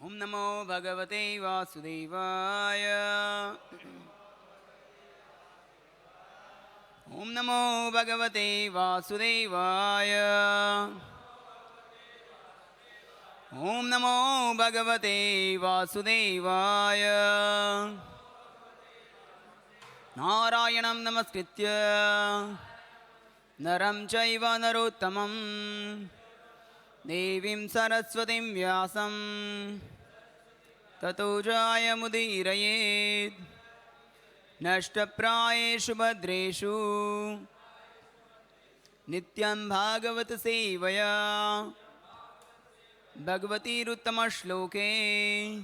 Om Namo Bhagavate Vasudevaya. Om Namo Bhagavate Vasudevaya. Om Namo Bhagavate Vasudevaya. Narayanam Namaskritya Naram Chaiva Narottamam Devim Saraswatim Vyasam Tato Jaya Mudirayet Nashtaprayeshu Bhadreshu Nityam Bhagavat Sevaya Bhagavati Ruttama Shloke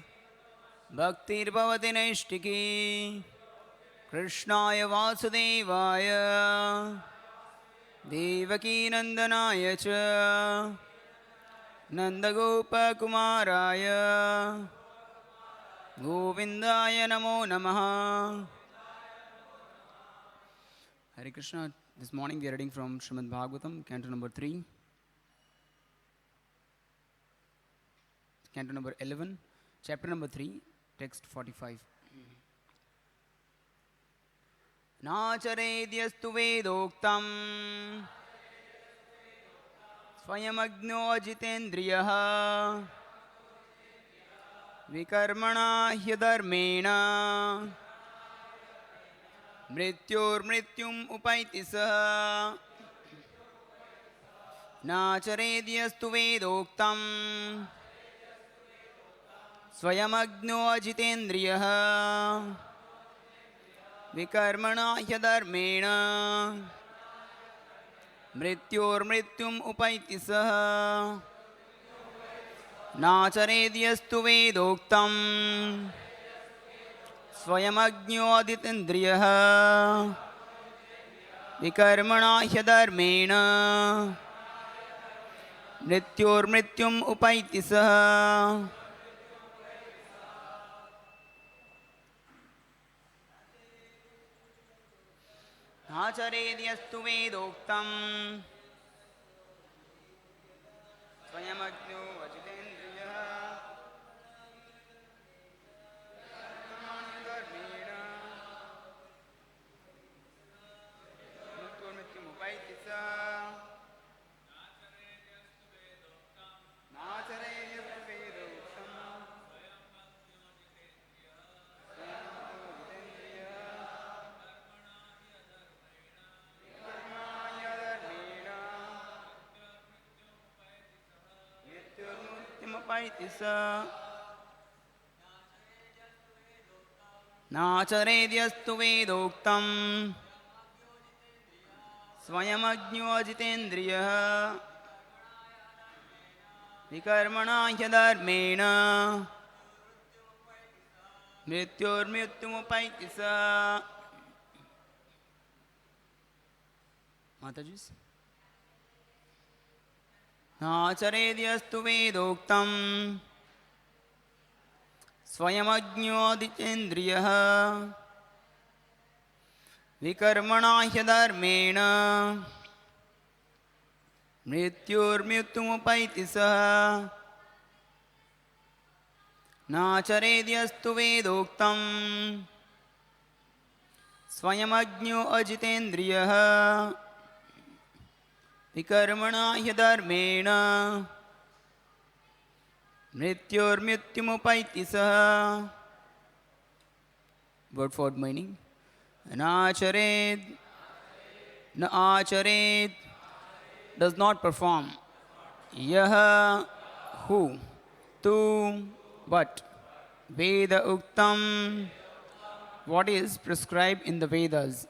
Bhaktir Bhavati Naishtiki Krishnaya Vasudevaya Devaki Nandanaya Cha Nandagopa Kumaraya Govindaya Namo Namaha. Hare Krishna. This morning we are reading from Srimad Bhagavatam, canto number 3, canto number 11, chapter number 3, text 45. Nacharedyastu vedoktam Swayamagno jitendriyaha Vikarmana hyadharmena Mrityor mrityum upaiti saha Nacharedyastu vedoktam Swayamagno jitendriyaha Vikarmana hyadharmena Mrityor mrityum upaiti saha Nacharedyastu vedoktam Swayamagno aditendriyaha Vikarmana hyadharmena Mrityor mrityum upaiti saha. Nacharedyastu vedoktam Swayamagno ajitendriyaha Vikarmana Mrityor mrityum upaiti saha Nacharedyastu vedoktam Nacharedyastu vedoktam Swayamagno ajitendriyaha Vikarmana hyadharmena Mrityor mrityum upaiti saha. Mataji's. Nacharedyastu vedoktam Swayamagno aditendriyaha Vikarmana hyadharmena Mrityor mrityum upaiti saha Nacharedyastu vedoktam Swayamagno ajitendriyaha Vikarmana hyadharmena Mrityor mrityum upaiti saha. Word for meaning. Nachared, naachared, does not perform. Yaha, who, tu, what. Veda uktam, what is prescribed in the Vedas.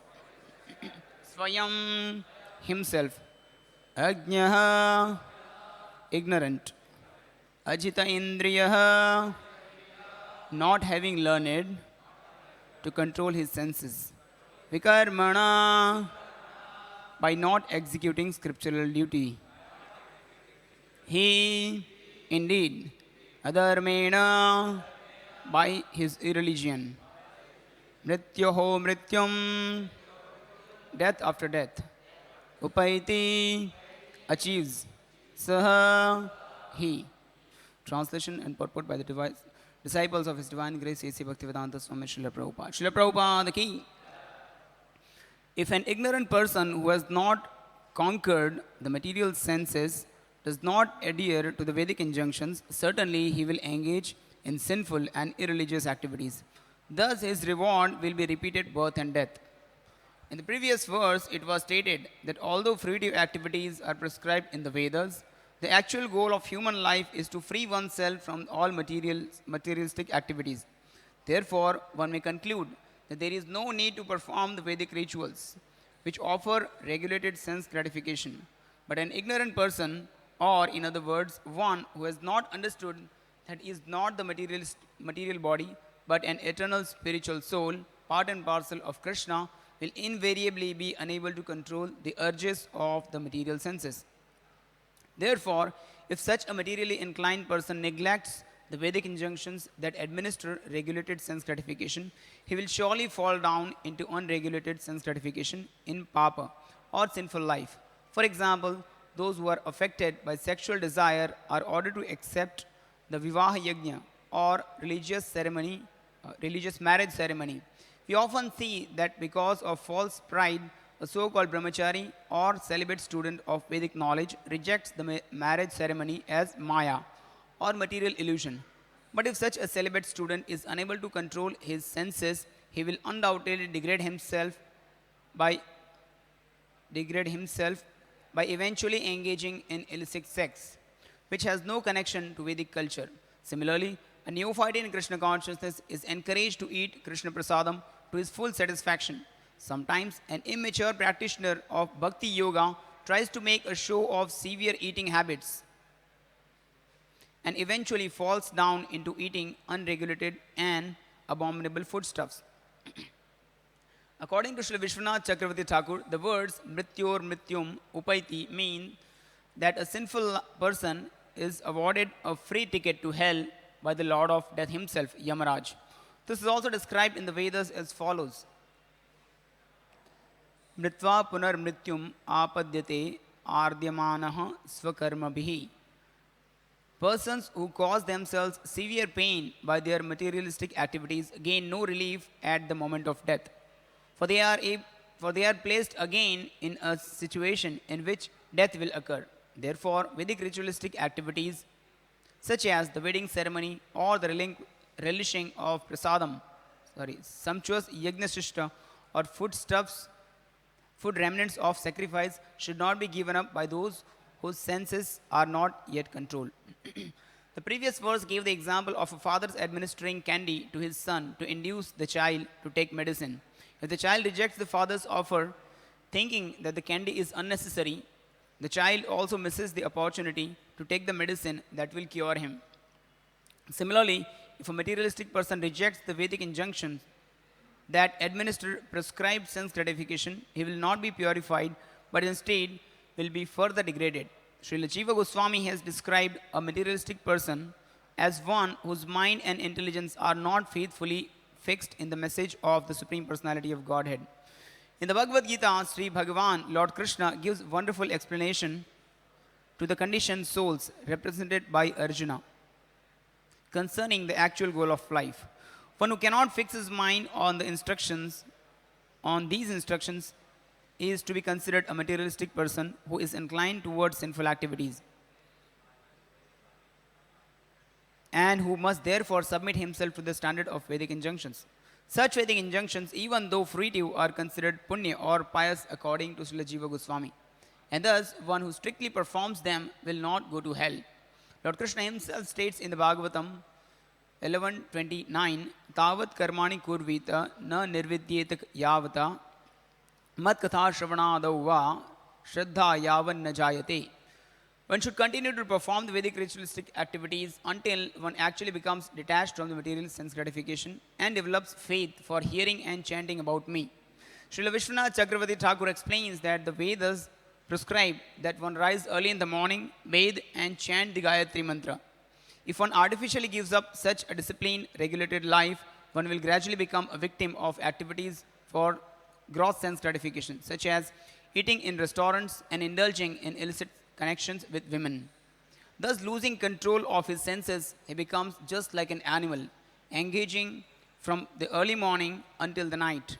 Swayam, himself. Ajnaha, ignorant. Ajita indriyaha, not having learned to control his senses. Vikarmana, by not executing scriptural duty. He, indeed, adharmena, by his irreligion. Mrityoho mrityum, death after death. Upaiti, achieves. Saha, he. Translation and purport by the disciples of His Divine Grace A.C. Bhaktivedanta Swami Srila Prabhupada. Srila Prabhupada ki. If an ignorant person who has not conquered the material senses does not adhere to the Vedic injunctions, certainly he will engage in sinful and irreligious activities. Thus, his reward will be repeated birth and death. In the previous verse, it was stated that although fruitive activities are prescribed in the Vedas, the actual goal of human life is to free oneself from all materialistic activities. Therefore, one may conclude that there is no need to perform the Vedic rituals, which offer regulated sense gratification. But an ignorant person, or in other words, one who has not understood that he is not the material body, but an eternal spiritual soul, part and parcel of Krishna, will invariably be unable to control the urges of the material senses. Therefore, if such a materially inclined person neglects the Vedic injunctions that administer regulated sense gratification, he will surely fall down into unregulated sense gratification in papa or sinful life. For example, those who are affected by sexual desire are ordered to accept the Vivaha Yajna or religious marriage ceremony. We often see that because of false pride, a so-called brahmachari or celibate student of Vedic knowledge rejects the marriage ceremony as maya or material illusion. But if such a celibate student is unable to control his senses, he will undoubtedly degrade himself by eventually engaging in illicit sex, which has no connection to Vedic culture. Similarly, a neophyte in Krishna consciousness is encouraged to eat Krishna prasadam to his full satisfaction. Sometimes, an immature practitioner of bhakti yoga tries to make a show of severe eating habits and eventually falls down into eating unregulated and abominable foodstuffs. According to Srila Vishwanath Chakravarti Thakur, the words mrityor mrityum upaiti mean that a sinful person is awarded a free ticket to hell by the Lord of Death himself, Yamaraj. This is also described in the Vedas as follows. Mritva punar mrityum apadyate ardyamanaha swakarma bihi. Persons who cause themselves severe pain by their materialistic activities gain no relief at the moment of death. For they are placed again in a situation in which death will occur. Therefore, Vedic ritualistic activities such as the wedding ceremony or the relishing of prasadam, sumptuous yajna or food remnants of sacrifice should not be given up by those whose senses are not yet controlled. The previous verse gave the example of a father administering candy to his son to induce the child to take medicine. If the child rejects the father's offer, thinking that the candy is unnecessary, the child also misses the opportunity to take the medicine that will cure him. Similarly, if a materialistic person rejects the Vedic injunctions that administer prescribed sense gratification, he will not be purified, but instead will be further degraded. Srila Jiva Goswami has described a materialistic person as one whose mind and intelligence are not faithfully fixed in the message of the Supreme Personality of Godhead. In the Bhagavad-gita, Sri Bhagavan, Lord Krishna, gives wonderful explanation to the conditioned souls represented by Arjuna concerning the actual goal of life. One who cannot fix his mind on these instructions, is to be considered a materialistic person who is inclined towards sinful activities and who must therefore submit himself to the standard of Vedic injunctions. Such Vedic injunctions, even though fruitive, are considered punya or pious according to Srila Jiva Goswami. And thus, one who strictly performs them will not go to hell. Lord Krishna himself states in the Bhagavatam 11:29, Tavat karmani kurvita na nirvidyetak yavata mat katha shravanadau va shraddha yavan na jayate. One should continue to perform the Vedic ritualistic activities until one actually becomes detached from the material sense gratification and develops faith for hearing and chanting about me. Srila Vishwanath Chakravarti Thakur explains that the Vedas prescribe that one rise early in the morning, bathe and chant the Gayatri mantra. If one artificially gives up such a disciplined, regulated life, one will gradually become a victim of activities for gross sense gratification, such as eating in restaurants and indulging in illicit connections with women. Thus, losing control of his senses, he becomes just like an animal, engaging from the early morning until the night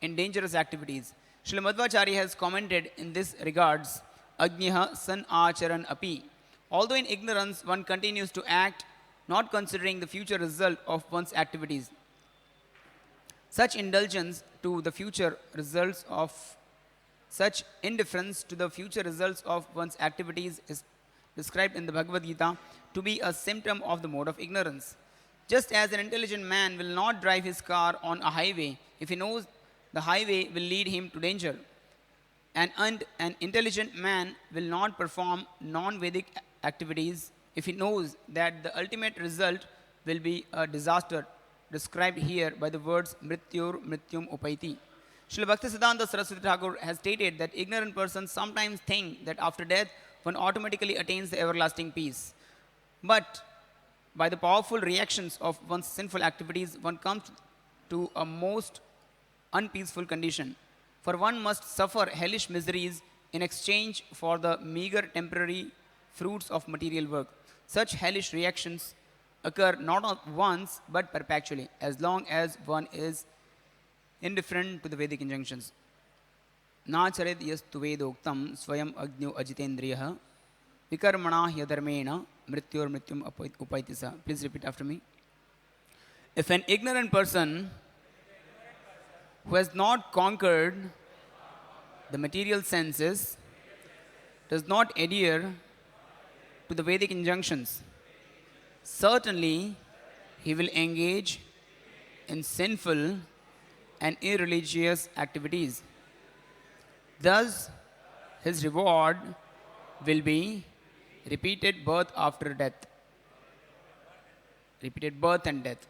in dangerous activities. Srila Madhvacharya has commented in this regards, Agniha san acharan api. Although in ignorance one continues to act, not considering the future result of one's activities. Such indulgence to the future results of such indifference to the future results of one's activities is described in the Bhagavad-gita to be a symptom of the mode of ignorance. Just as an intelligent man will not drive his car on a highway if he knows the highway will lead him to danger, and an intelligent man will not perform non-Vedic activities if he knows that the ultimate result will be a disaster, described here by the words mrityur mrityum upaiti. Srila Bhaktisiddhanta Saraswati Thakur has stated that ignorant persons sometimes think that after death one automatically attains the everlasting peace. But by the powerful reactions of one's sinful activities, one comes to a most unpeaceful condition. For one must suffer hellish miseries in exchange for the meager temporary fruits of material work. Such hellish reactions occur not once but perpetually, as long as one is indifferent to the Vedic injunctions. Nachared yastu vedoktam swayam agnu ajitendriyaha vikarmana hyadharmena mrityor mrityum upaitisa. Please repeat after me. If an ignorant person who has not conquered the material senses does not adhere to the Vedic injunctions, certainly he will engage in sinful and irreligious activities. Thus, his reward will be repeated birth after death. Repeated birth and death.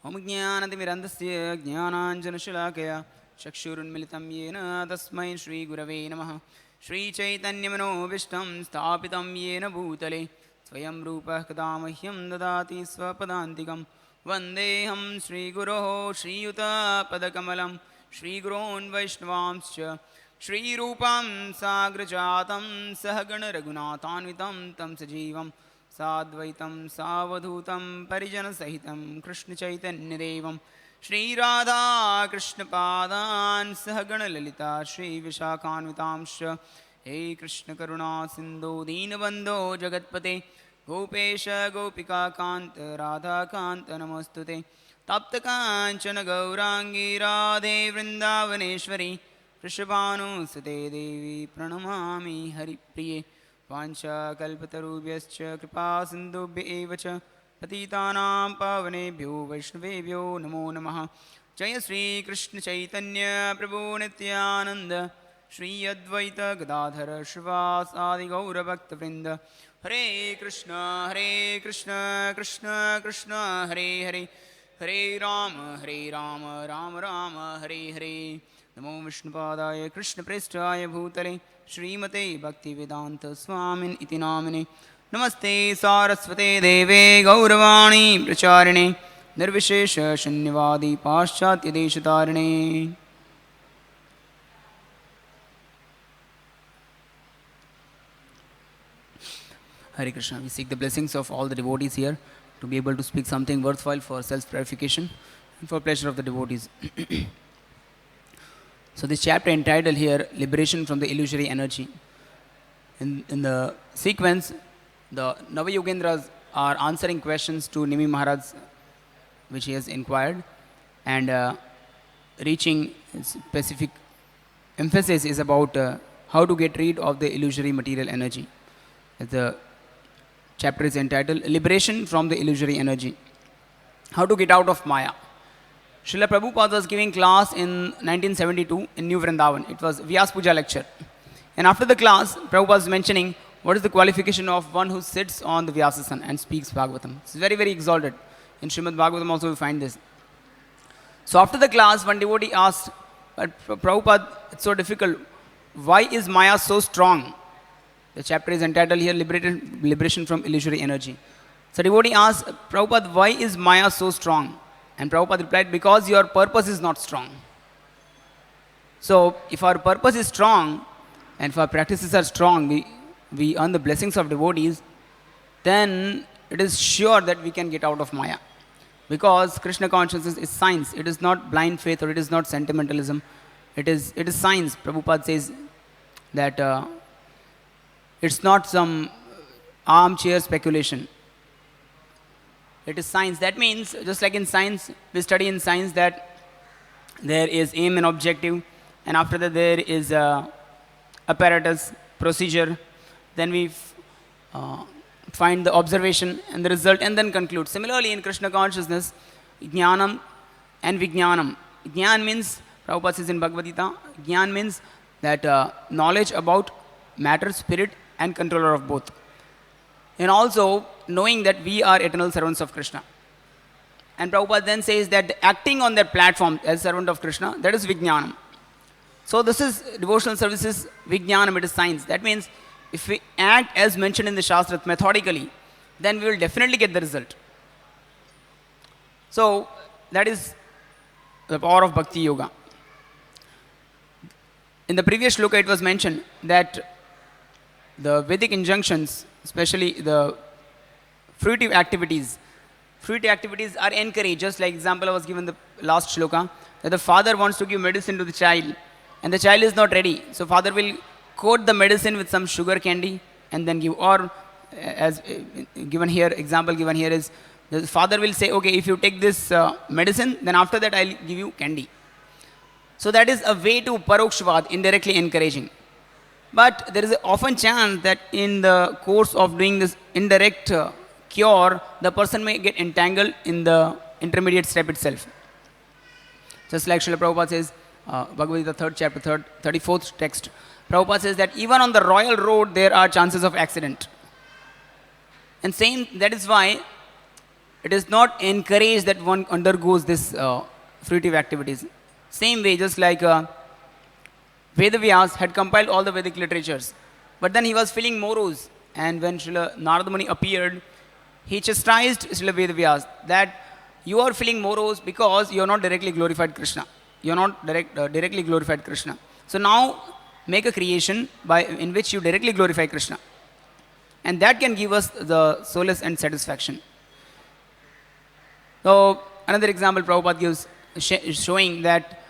Om Jnanatimirandasya Jnananjanashalakaya Chakshurunmilitam Yena Tasmai Shri Gurave Namaha Shri Chaitanyamano Vishtam Sthapitam Yena Bhutale Swayam Rupa Kadamahyam Dadati Swapadantikam Vandeham Shri Guroho Shri Yuta Padakamalam Shri Guron Vaishnavamscha Shri Rupam Sagrajatam Sahagana Raghunathanvitam Tam Sajivam Sadvaitam Savadhutam Parijana Sahitam Krishna Chaitanya Devam Shri Radha Krishna Padan Sahagana Lalita Shri Vishakhanvitamscha He Krishna Karuna Sindhu Deenabandho Jagatpate Gopesha Gopika Kanta Radha Kanta Namostute Tapta Kanchana Gaurangi Radhe Vrindavaneshwari Krishabhanu Sute Devi Pranamami Hari Priye Vancha Kalpatarubhyascha Kripa Sindhubhya Evacha Patitanam Pavanebhyo Vaishnavebhyo Namo Namaha Jaya Sri Krishna Chaitanya Prabhu Nityananda Shri Advaita Gadadhara Shrivas Adi Gaura Bhakta Vrinda Hare Krishna Krishna Krishna Hare Hare Hare Rama Rama Rama Hare Hare Namo Vishnupadaya Krishna Prestaya Bhutale Srimate Bhaktivedanta Swamin Iti Namine Namaste Saraswate Deve Gauravani Pracharine Nirvishesha Shanyavadi Paschatya Deshatarine. Hare Krishna. We seek the blessings of all the devotees here to be able to speak something worthwhile for self-purification and for pleasure of the devotees. So this chapter entitled here, Liberation from the Illusory Energy. In the sequence, the Navayogendras are answering questions to Nimi Maharaj, which he has inquired, and reaching specific emphasis is about how to get rid of the illusory material energy. The chapter is entitled Liberation from the Illusory Energy. How to get out of Maya. Srila Prabhupada was giving class in 1972 in New Vrindavan. It was Vyas-Puja lecture. And after the class, Prabhupada was mentioning what is the qualification of one who sits on the Vyasasan and speaks Bhagavatam. It's very, very exalted. In Srimad Bhagavatam also we find this. So after the class, one devotee asked, but Prabhupada, it's so difficult. Why is Maya so strong? The chapter is entitled here, Liberation from Illusory Energy. So devotee asked, Prabhupada, why is Maya so strong? And Prabhupada replied, because your purpose is not strong. So if our purpose is strong, and if our practices are strong, we earn the blessings of devotees, then it is sure that we can get out of Maya. Because Krishna consciousness is science. It is not blind faith or it is not sentimentalism. It is science. Prabhupada says that it's not some armchair speculation. It is science. That means, just like in science, we study in science that there is aim and objective, and after that there is apparatus, procedure. Then we find the observation and the result and then conclude. Similarly, in Krishna consciousness, jnanam and vijnanam. Jnan means, Prabhupada says in Bhagavad-gita, jnan means that knowledge about matter, spirit and controller of both. And also knowing that we are eternal servants of Krishna. And Prabhupada then says that acting on that platform as servant of Krishna, that is vijnanam. So this is devotional services, vijnanam, it is science. That means if we act as mentioned in the Shastras methodically, then we will definitely get the result. So that is the power of Bhakti Yoga. In the previous shloka it was mentioned that the Vedic injunctions, especially the fruitive activities are encouraged. Just like example I was given the last shloka, that the father wants to give medicine to the child and the child is not ready. So father will coat the medicine with some sugar candy and then give, or as given here, example given here is, the father will say, okay, if you take this medicine, then after that I'll give you candy. So that is a way to parokshvad, indirectly encouraging. But there is often chance that in the course of doing this indirect cure, the person may get entangled in the intermediate step itself. Just like Srila Prabhupada says, Bhagavad-gita 3rd chapter, 34th text, Prabhupada says that even on the royal road there are chances of accident. And same, that is why it is not encouraged that one undergoes this fruitive activities. Same way, just like Vedavyas had compiled all the Vedic literatures, but then he was feeling morose, and when Srila Narada Muni appeared, he chastised Srila Vedavyas that you are feeling morose because you are not directly glorified Krishna. You are not directly glorified Krishna. So now make a creation in which you directly glorify Krishna, and that can give us the solace and satisfaction. So another example Prabhupada gives, showing that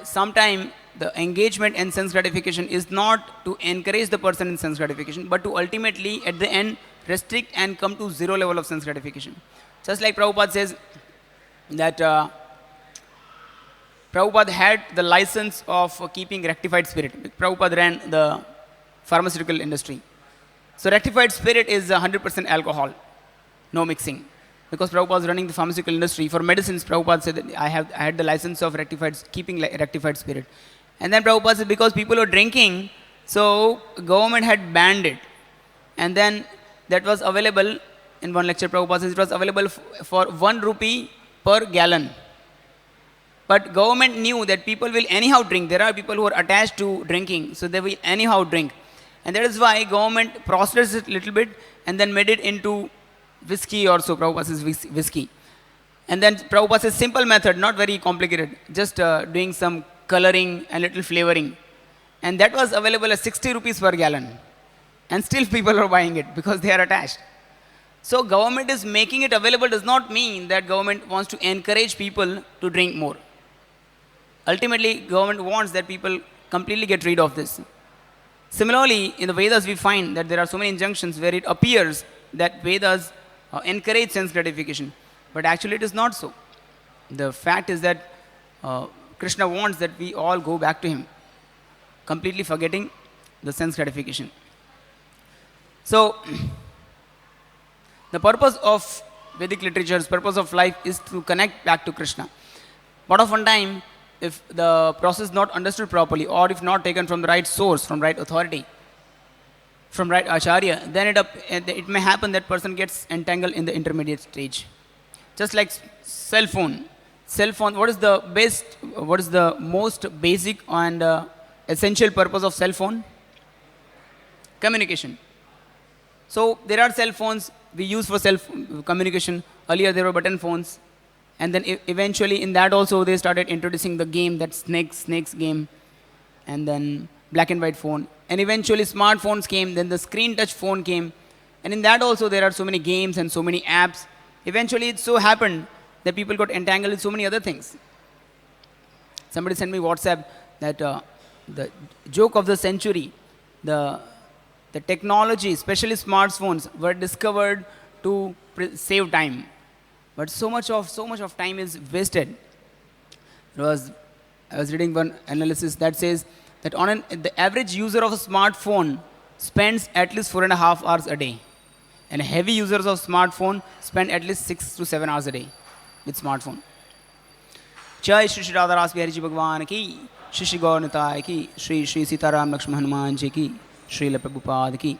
sometime the engagement in sense gratification is not to encourage the person in sense gratification, but to ultimately at the end restrict and come to zero level of sense gratification. Just like Prabhupada says that Prabhupada had the license of keeping rectified spirit. Prabhupada ran the pharmaceutical industry. So rectified spirit is 100% alcohol, no mixing. Because Prabhupada was running the pharmaceutical industry. For medicines, Prabhupada said that I had the license of keeping rectified spirit. And then Prabhupada said because people were drinking, so government had banned it. And then that was available, in one lecture Prabhupada says it was available for 1 rupee per gallon. But government knew that people will anyhow drink. There are people who are attached to drinking, so they will anyhow drink. And that is why government processed it a little bit and then made it into whiskey or so. Prabhupada says whiskey. And then Prabhupada says simple method, not very complicated, just doing some coloring and little flavoring. And that was available at 60 rupees per gallon. And still people are buying it because they are attached. So government is making it available does not mean that government wants to encourage people to drink more. Ultimately, government wants that people completely get rid of this. Similarly, in the Vedas we find that there are so many injunctions where it appears that Vedas encourage sense gratification. But actually it is not so. The fact is that Krishna wants that we all go back to him, completely forgetting the sense gratification. So, the purpose of Vedic literature's purpose of life is to connect back to Krishna. But often time, if the process is not understood properly, or if not taken from the right source, from right authority, from right acharya, then it may happen that person gets entangled in the intermediate stage. Just like cell phone. What is the most basic and essential purpose of cell phone? Communication. So there are cell phones we use for communication. Earlier there were button phones. And then eventually in that also they started introducing the game, that snakes game. And then black and white phone. And eventually smartphones came, then the screen touch phone came. And in that also there are so many games and so many apps. Eventually it so happened that people got entangled with so many other things. Somebody sent me WhatsApp that the joke of the century, the technology, especially smartphones, were discovered to save time. But so much of time is wasted. I was reading one analysis that says that the average user of a smartphone spends at least 4.5 hours a day. And heavy users of smartphone spend at least 6 to 7 hours a day with smartphone. Jai SriSriRadhaRasbihariTemple ki, Shri Gaur Nitai ki, Sri Sitaram Lakshman Hanuman ji ki, Srila Prabhupada ki.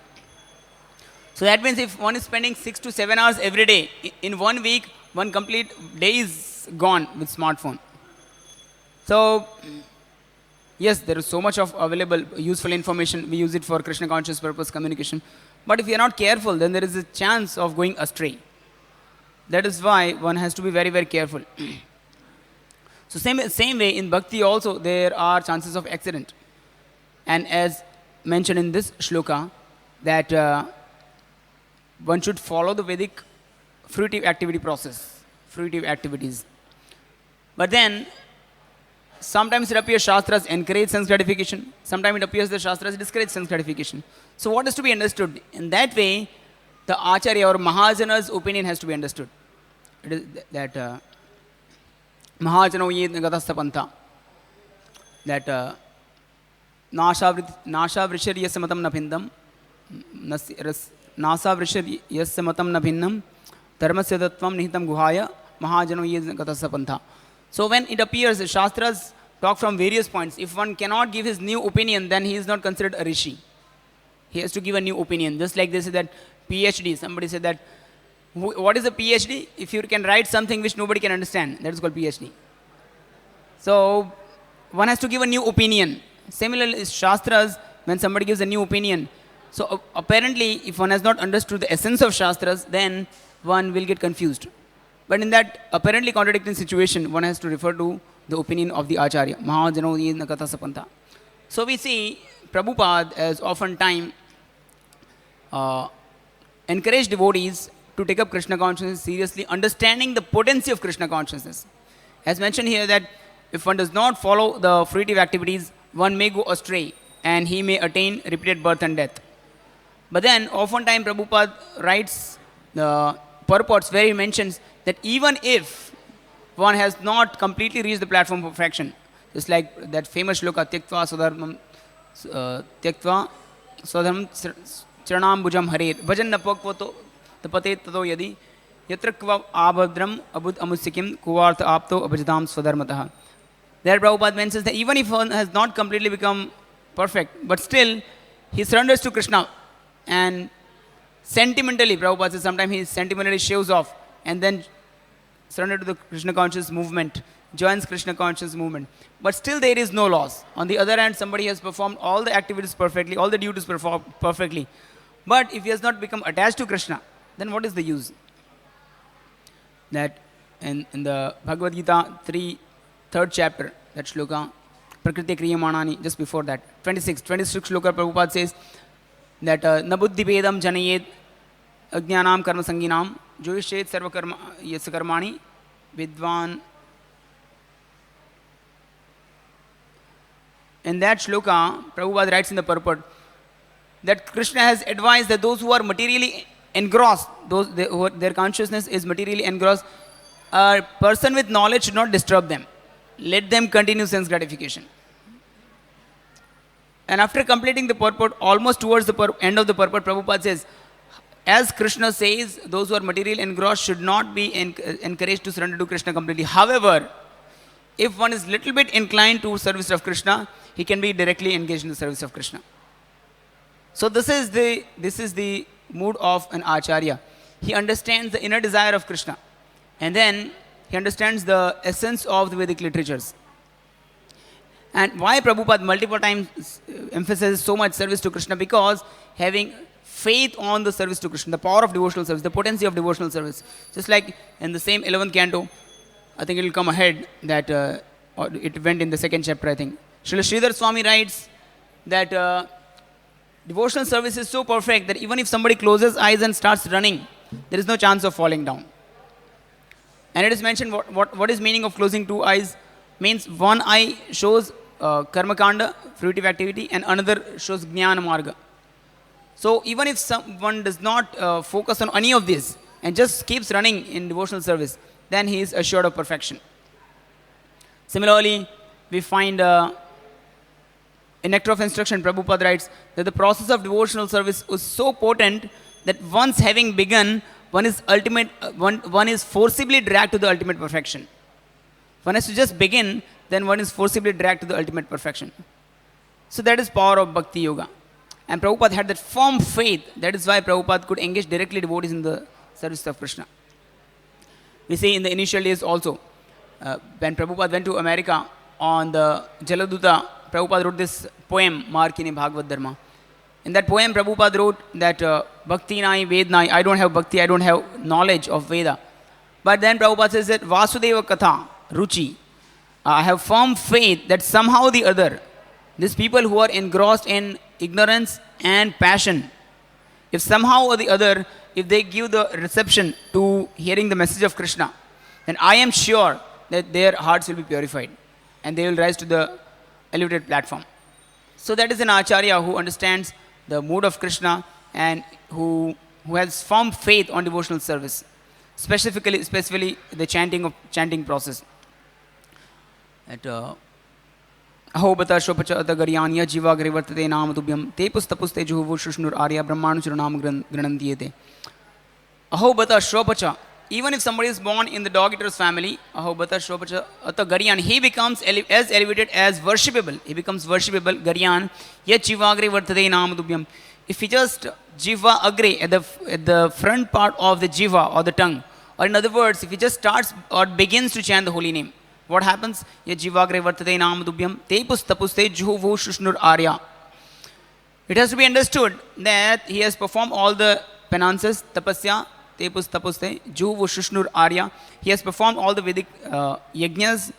So that means if one is spending 6 to 7 hours every day, in 1 week, one complete day is gone with smartphone. So, yes, there is so much of available useful information. We use it for Krishna conscious purpose communication. But if we are not careful, then there is a chance of going astray. That is why one has to be very, very careful. So same way in bhakti also there are chances of accident. And as mentioned in this shloka, that one should follow the Vedic fruitive activity process, fruitive activities. But then sometimes it appears Shastras encourage sense gratification. Sometimes it appears the Shastras discourage sense gratification. So what is to be understood? In that way, the Acharya or Mahajana's opinion has to be understood. It is that Mahajano yed gatastha pantha. That Nasha vrishar yasamatam napindam. Nasa vrishar yasamatam napinnam. Dharmasya tattvam nihitam guhaya. Mahajano yed gatastha pantha. So when it appears, the Shastras talk from various points. If one cannot give his new opinion, then he is not considered a rishi. He has to give a new opinion. Just like they say that PhD. Somebody said that, what is a PhD? If you can write something which nobody can understand, that is called PhD. So one has to give a new opinion. Similarly, Shastras, when somebody gives a new opinion, so apparently if one has not understood the essence of Shastras, then one will get confused. But in that apparently contradicting situation, one has to refer to the opinion of the Acharya. Mahajano yena katha sapanta. So we see Prabhupada as oftentimes encourage devotees to take up Krishna consciousness seriously, understanding the potency of Krishna consciousness. As mentioned here that if one does not follow the fruitive activities, one may go astray and he may attain repeated birth and death. But then oftentimes Prabhupada writes the purports where he mentions that even if one has not completely reached the platform of perfection, just like that famous shloka, Tyaktva Swadharmam Charanam Bhujam Hare, Bhajan Napakvato Tapate Tato Yadi, Yatrakva Abhadram Abud Amusikim Kuvartha Apto Abhajatam Swadharmataha. There Prabhupada mentions that even if one has not completely become perfect, but still he surrenders to Krishna and sentimentally, Prabhupada says sometimes he sentimentally shows off and then surrender to the Krishna conscious movement, joins Krishna conscious movement. But still there is no loss. On the other hand, somebody has performed all the activities perfectly, all the duties performed perfectly. But if he has not become attached to Krishna, then what is the use? That in the Bhagavad-gita 3rd chapter, that shloka, Prakriti Kriyamanani, just before that, 26 shloka, Prabhupada says that Nabuddhi Vedam Janayed Ajnanam Karma Sanginam Joyishet Sarva Karma Yasakarmani Vidwan. In that shloka, Prabhupada writes in the purport that Krishna has advised that those who are materially engrossed, their consciousness is materially engrossed, a person with knowledge should not disturb them. Let them continue sense gratification. And after completing the purport, almost towards the end of the purport, Prabhupada says, as Krishna says, those who are materially engrossed should not be encouraged to surrender to Krishna completely. However, if one is little bit inclined to service of Krishna, he can be directly engaged in the service of Krishna. So this is the mood of an Acharya. He understands the inner desire of Krishna. And then he understands the essence of the Vedic literatures. And why Prabhupada multiple times emphasizes so much service to Krishna? Because having faith on the service to Krishna, the power of devotional service, the potency of devotional service. Just like in the same 11th canto, I think it will come ahead that it went in the 2nd chapter, I think. SriSriRadhaRasbihariTemple Swami writes that devotional service is so perfect that even if somebody closes eyes and starts running, there is no chance of falling down. And it is mentioned what is meaning of closing two eyes. Means one eye shows karma kanda, fruitive activity, and another shows jnana marga. So even if someone does not focus on any of this and just keeps running in devotional service, then he is assured of perfection. Similarly, we find in Nectar of Instruction, Prabhupada writes that the process of devotional service was so potent that once having begun, one is forcibly dragged to the ultimate perfection. One has to just begin, then one is forcibly dragged to the ultimate perfection. So that is power of Bhakti Yoga. And Prabhupada had that firm faith. That is why Prabhupada could engage directly devotees in the service of Krishna. We see in the initial days also, when Prabhupada went to America on the Jaladuta, Prabhupada wrote this poem, Markini Bhagavad Dharma. In that poem, Prabhupada wrote that Bhakti Nai, Ved Nai, I don't have Bhakti, I don't have knowledge of Veda. But then Prabhupada says that Vasudeva Katha, Ruchi, I have firm faith that somehow or the other, these people who are engrossed in ignorance and passion, if somehow or the other, if they give the reception to hearing the message of Krishna, then I am sure that their hearts will be purified and they will rise to the elevated platform. So that is an Acharya who understands the mood of Krishna and who has firm faith on devotional service, specifically the chanting process. At Aho bata shopacha ata garyanya jiva grivartate naam tubhyam te pustapuste juhu shrushnur arya brahmanucharanam granantiyete. Aho bata shopacha. Even if somebody is born in the dog eater's family, aho bata shopacha ata garyan, he becomes as elevated as worshipable. He becomes worshipable. Garyan yet jiva grivartate naam tubhyam. If he just jiva agre at the front part of the jiva or the tongue, or in other words, if he just starts or begins to chant the holy name, what happens? Ye jivagre vartate naam tubhyam te pustapuste juhu shrushnur arya. It has to be understood that he has performed all the penances, tapasya, te pustapuste, juhu shrushnur arya. He has performed all the Vedic yajnas,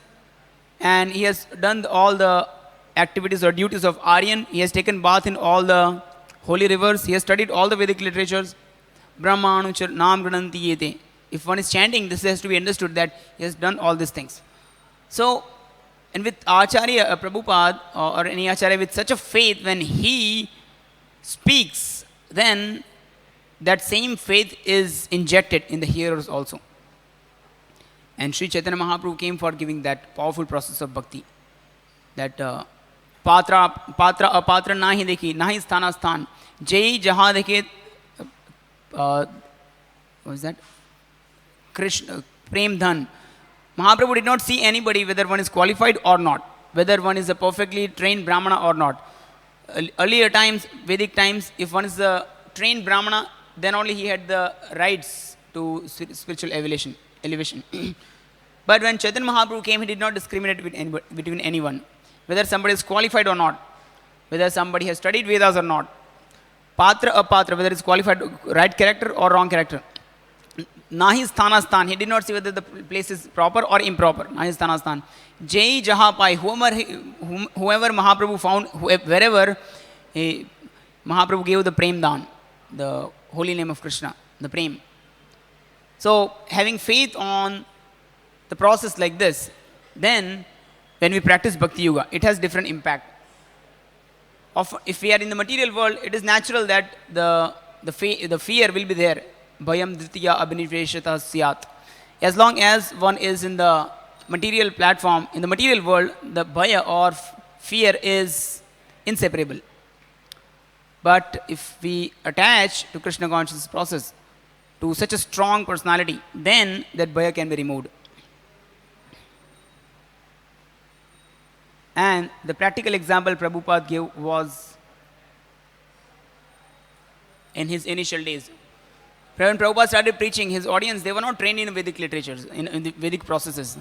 and he has done all the activities or duties of Aryan. He has taken bath in all the holy rivers. He has studied all the Vedic literatures. Brahmanuchar naam grananti yete. If one is chanting, this has to be understood that he has done all these things. So, and with Acharya, Prabhupada, or any Acharya with such a faith, when he speaks, then that same faith is injected in the hearers also. And Sri Chaitanya Mahaprabhu came for giving that powerful process of bhakti. That patra apatra nahi dekhi, nahi sthana sthan, jai jaha dekhe, what is that? Krishna, prem dhan. Mahaprabhu did not see anybody whether one is qualified or not, whether one is a perfectly trained Brahmana or not. Earlier times, Vedic times, if one is a trained Brahmana, then only he had the rights to spiritual elevation. But when Chaitanya Mahaprabhu came, he did not discriminate between anyone, whether somebody is qualified or not, whether somebody has studied Vedas or not. Patra apatra, whether it's qualified, right character or wrong character. Nahi sthana sthan, he did not see whether the place is proper or improper. Nahi sthana sthan. Jai jaha pai, whoever Mahaprabhu found, wherever Mahaprabhu gave the prem dan, the holy name of Krishna, the prem. So, having faith on the process like this, then when we practice Bhakti Yoga, it has different impact. If we are in the material world, it is natural that the fear will be there. Bhayam dhritiya abhiniveshata syat. As long as one is in the material platform, in the material world, the bhaya or fear is inseparable. But if we attach to Krishna consciousness process, to such a strong personality, then that bhaya can be removed. And the practical example Prabhupada gave was in his initial days. When Prabhupada started preaching, his audience, they were not trained in Vedic literatures, in the Vedic processes.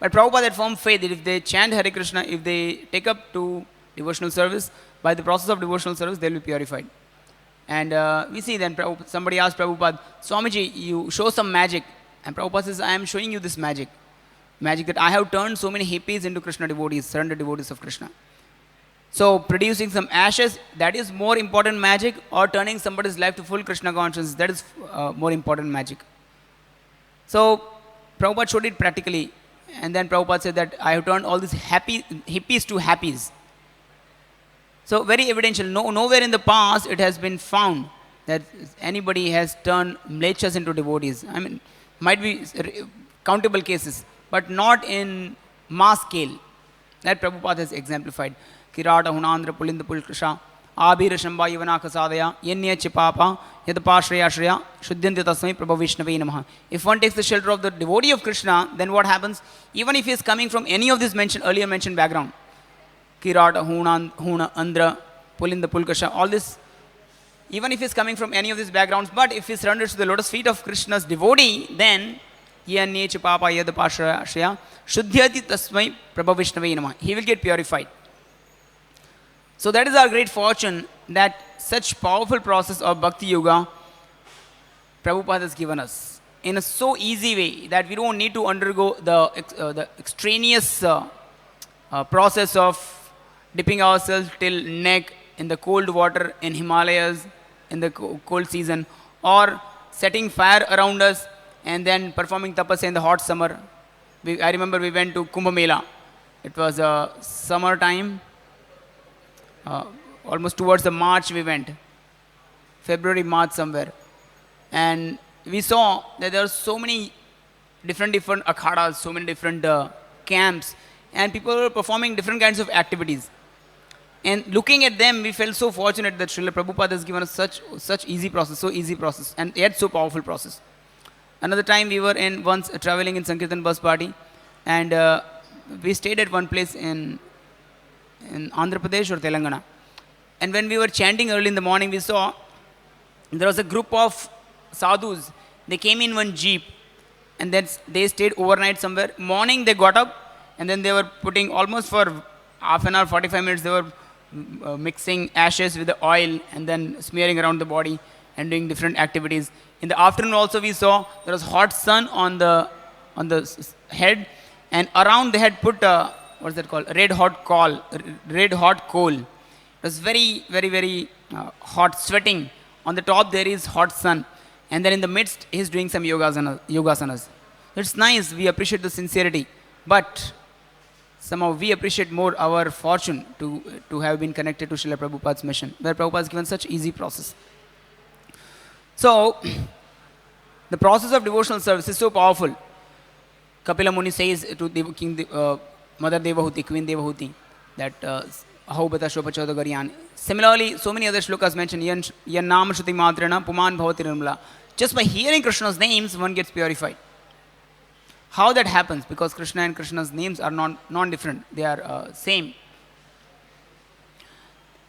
But Prabhupada had firm faith that if they chant Hare Krishna, if they take up to devotional service, by the process of devotional service, they will be purified. And we see then somebody asked Prabhupada, Swamiji, you show some magic. And Prabhupada says, I am showing you this magic. Magic that I have turned so many hippies into Krishna devotees, surrendered devotees of Krishna. So producing some ashes, that is more important magic, or turning somebody's life to full Krishna consciousness, that is more important magic. So Prabhupada showed it practically, and then Prabhupada said that I have turned all these hippies to happies. So very evidential. Nowhere in the past it has been found that anybody has turned mlechas into devotees. I mean, might be countable cases, but not in mass scale. That Prabhupada has exemplified. Kirata Hunandra Pulinda Pulkrisha Abhira Shamba Yavana Kasadaya Yenya Chipapa Yadapashraya Shraya Shuddhyanti Tasmai Prabhu Vishnave Namaha. If one takes the shelter of the devotee of Krishna, then what happens? Even if he is coming from any of this earlier mentioned background, Kirata, Huna, Andra, Pulinda Pulkrisha, all this, even if he is coming from any of these backgrounds, but if he surrenders to the lotus feet of Krishna's devotee, then Yenya Chipapa Yadapashraya Shraya Shuddhyati Tasmai Prabhu Vishnave Namaha. He will get purified. So that is our great fortune, that such powerful process of Bhakti Yoga Prabhupada has given us in a so easy way that we don't need to undergo the extraneous process of dipping ourselves till neck in the cold water in Himalayas in the cold season, or setting fire around us and then performing tapasya in the hot summer. I remember we went to Kumbh Mela. It was summer time. Almost towards the March we went, February, March somewhere, and we saw that there are so many different akhadas, so many different camps, and people were performing different kinds of activities. And looking at them, we felt so fortunate that Srila Prabhupada has given us such easy process, and yet so powerful process. Another time we were once traveling in Sankirtan bus party, and we stayed at one place in Andhra Pradesh or Telangana. And when we were chanting early in the morning, we saw there was a group of sadhus. They came in one jeep, and then they stayed overnight somewhere. Morning they got up, and then they were putting almost for half an hour, 45 minutes, they were mixing ashes with the oil and then smearing around the body and doing different activities. In the afternoon also we saw there was hot sun on the head, and around they had put what's that called? Red hot coal. It was very, very, very hot, sweating. On the top there is hot sun, and then in the midst he is doing some yogasanas. It's nice. We appreciate the sincerity, but somehow we appreciate more our fortune to have been connected to Srila Prabhupada's mission, where Prabhupada has given such easy process. So the process of devotional service is so powerful. Kapila Muni says to Mother Devahuti, Queen Devahuti, that Ahobata Shopachoda Garyan. Similarly, so many other shlokas mention Yan Nama Shruti Matrana Puman Bhavati Nirmala. Just by hearing Krishna's names, one gets purified. How that happens? Because Krishna and Krishna's names are non-different. They are same.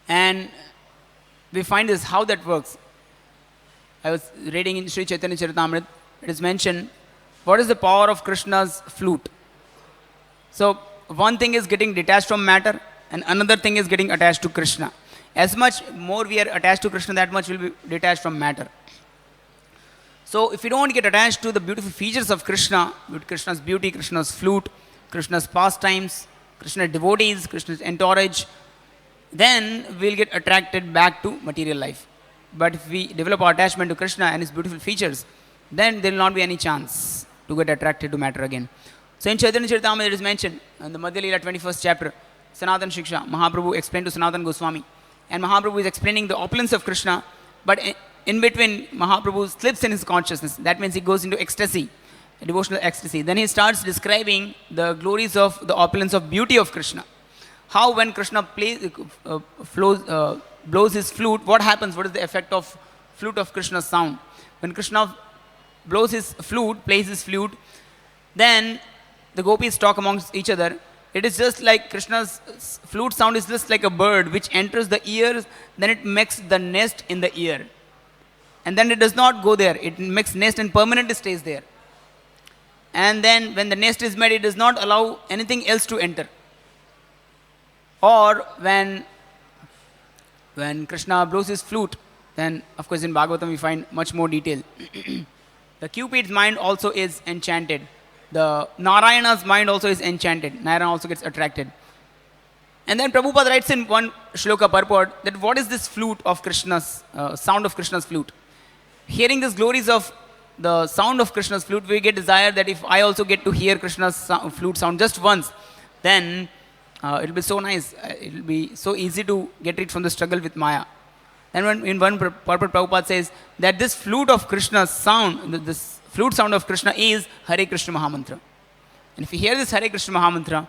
And we find this, how that works. I was reading in Sri Chaitanya Charitamrita, it is mentioned, what is the power of Krishna's flute? So, one thing is getting detached from matter, and another thing is getting attached to Krishna. As much more we are attached to Krishna, that much will be detached from matter. So, if we don't get attached to the beautiful features of Krishna, with Krishna's beauty, Krishna's flute, Krishna's pastimes, Krishna's devotees, Krishna's entourage, then we'll get attracted back to material life. But if we develop our attachment to Krishna and his beautiful features, then there will not be any chance to get attracted to matter again. So in Chaitanya Charitamrita it is mentioned in the Madhya Leela 21st chapter, Sanatan Shiksha, Mahaprabhu explained to Sanatan Goswami, and Mahaprabhu is explaining the opulence of Krishna, but in between Mahaprabhu slips in his consciousness. That means he goes into ecstasy, devotional ecstasy. Then he starts describing the glories of the opulence of beauty of Krishna. How when Krishna blows his flute, what happens? What is the effect of flute of Krishna's sound? When Krishna blows his flute, plays his flute, then the gopis talk amongst each other. It is just like Krishna's flute sound is just like a bird which enters the ears, then it makes the nest in the ear. And then it does not go there. It makes nest and permanently stays there. And then when the nest is made, it does not allow anything else to enter. Or when Krishna blows his flute, then of course in Bhagavatam we find much more detail. The Cupid's mind also is enchanted. The Narayana's mind also is enchanted. Narayana also gets attracted. And then Prabhupada writes in one shloka purport that what is this flute of Krishna's, sound of Krishna's flute? Hearing these glories of the sound of Krishna's flute, we get desire that if I also get to hear Krishna's flute sound just once, then it will be so nice. It will be so easy to get rid from the struggle with Maya. And when in one purport, Prabhupada says that this flute of Krishna's sound, this flute sound of Krishna is Hare Krishna Mahamantra. And if you hear this Hare Krishna Mahamantra,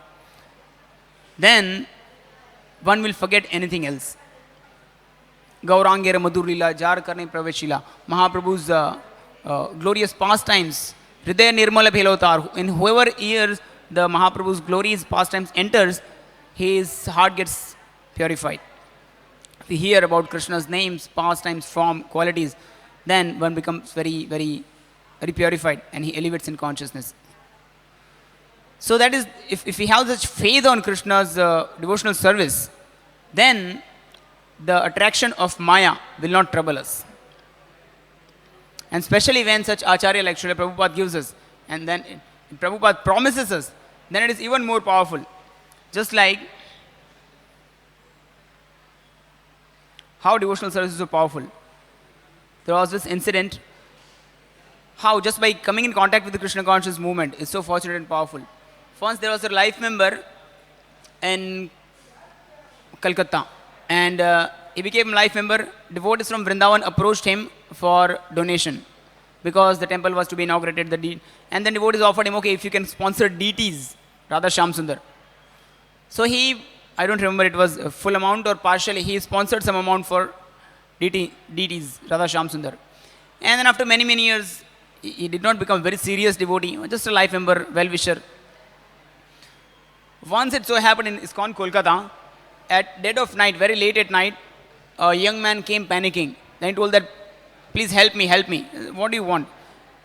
then one will forget anything else. Gaurangera Madhurila, Jar Karne Praveshila, Mahaprabhu's glorious pastimes, Hridaya Nirmala Bhelotar, and whoever hears the Mahaprabhu's glorious pastimes enters, his heart gets purified. If we hear about Krishna's names, pastimes, form, qualities, then one becomes very, very, very purified and he elevates in consciousness. So that is, if we have such faith on Krishna's devotional service, then the attraction of Maya will not trouble us. And especially when such Acharya like Srila Prabhupada gives us, and then Prabhupada promises us, then it is even more powerful. Just like how devotional service is so powerful. There was this incident, how just by coming in contact with the Krishna conscious movement is so fortunate and powerful. Once there was a life member in Calcutta, and he became a life member. Devotees from Vrindavan approached him for donation because the temple was to be inaugurated. And then devotees offered him, okay, if you can sponsor Deities, Radha Shyam Sundar. So he, I don't remember it was a full amount or partially, he sponsored some amount for Deities, Radha Shyam Sundar. And then after many, many years, he did not become a very serious devotee, just a life member, well-wisher. Once it so happened in ISKCON Kolkata, at dead of night, very late at night, a young man came panicking. Then he told that, please help me, help me. What do you want?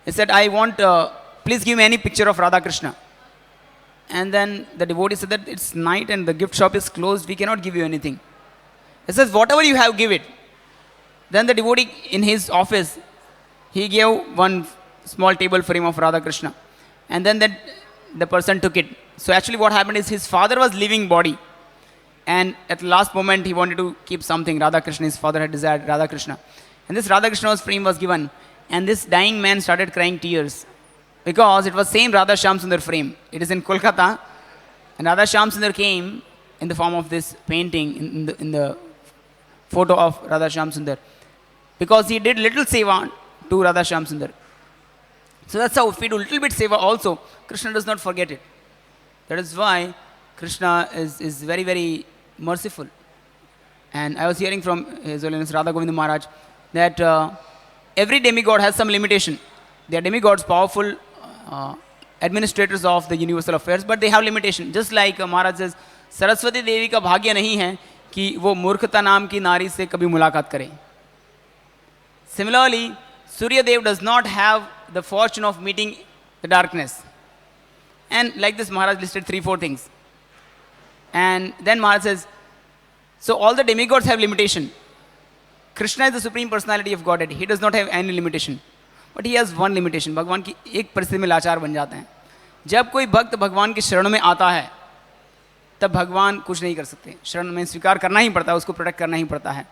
He said, I want, please give me any picture of Radha Krishna. And then the devotee said that it's night and the gift shop is closed, we cannot give you anything. He says, whatever you have, give it. Then the devotee in his office, he gave one small table for him of Radha Krishna. And then the person took it. So actually what happened is his father was leaving body. And at the last moment he wanted to keep something. Radha Krishna, his father had desired Radha Krishna. And this Radha Krishna's frame was given. And this dying man started crying tears. Because it was same Radha Shyam Sundar frame. It is in Kolkata. And Radha Shyam Sundar came in the form of this painting, in the photo of Radha Shyam Sundar. Because he did little seva to Radha Shyam Sundar. So that's how if we do little bit seva also, Krishna does not forget it. That is why Krishna is very, very merciful. And I was hearing from His Holiness Radha Govinda Maharaj that every demigod has some limitation. They are demigods, powerful administrators of the universal affairs, but they have limitation. Just like Maharaj says, Saraswati Devi का भाग्य नहीं है कि वो मूर्खता नाम की नारी से कभी मुलाकात करे. Similarly, Surya Dev does not have the fortune of meeting the darkness. And like this, Maharaj listed 3-4 things. And then Maharaj says, so all the demigods have limitation. Krishna is the Supreme Personality of Godhead. He does not have any limitation. But he has one limitation. भगवान की एक परिस्थिति में लाचार बन जाते हैं. जब कोई भक्त भगवान के शरण में आता है, तब भगवान कुछ नहीं कर सकते. शरण में स्वीकार करना ही पड़ता है, उसको प्रोटेक्ट करना ही पड़ता है.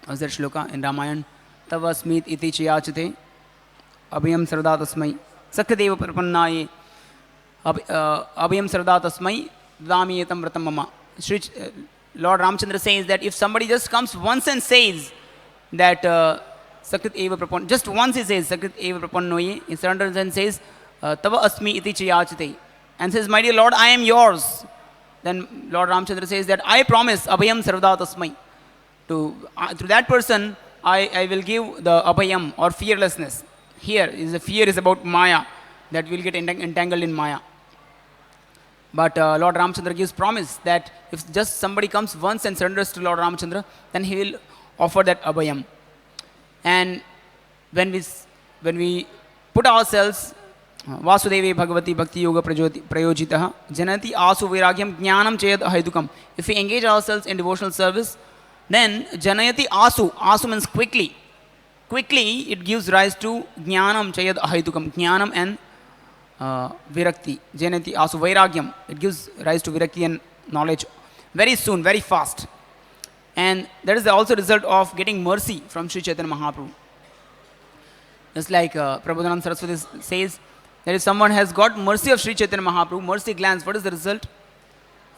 अजर श्लोका इन रामायण तव अस्मित इति चयाचते अभयम सर्वदा तस्मै सख्यदेव प्रपन्नाये अभयम सर्वदा तस्मै ददामि एतं व्रतं मम. Lord Ramchandra says that if somebody just comes once and says that Sakrit eva prapanno, just once he says Sakrit eva prapannoye, he surrenders and says Tava asmi iti chayachate, and says, my dear Lord, I am yours. Then Lord Ramchandra says that I promise abhayam sarvada tasmai. To that person, I will give the abhayam or fearlessness. Here is the fear is about Maya, that we will get entangled in Maya. But Lord Ramchandra gives promise that if just somebody comes once and surrenders to Lord Ramchandra, then he will offer that abhayam. And when we put ourselves, Vasudevi Bhagavati Bhakti Yoga Prayojitaha Janati Asu Viragyam Jnanam Chayad Haidukam. If we engage ourselves in devotional service, then Janayati Asu. Asu means quickly. Quickly it gives rise to Jnanam Chayad Haidukam. Jnanam and virakti. Janati also vairagyam. It gives rise to virakti and knowledge very soon, very fast. And that is also the result of getting mercy from Sri Chaitanya Mahaprabhu. Just like Prabhupada Saraswati says, that if someone has got mercy of Sri Chaitanya Mahaprabhu, mercy glance, what is the result?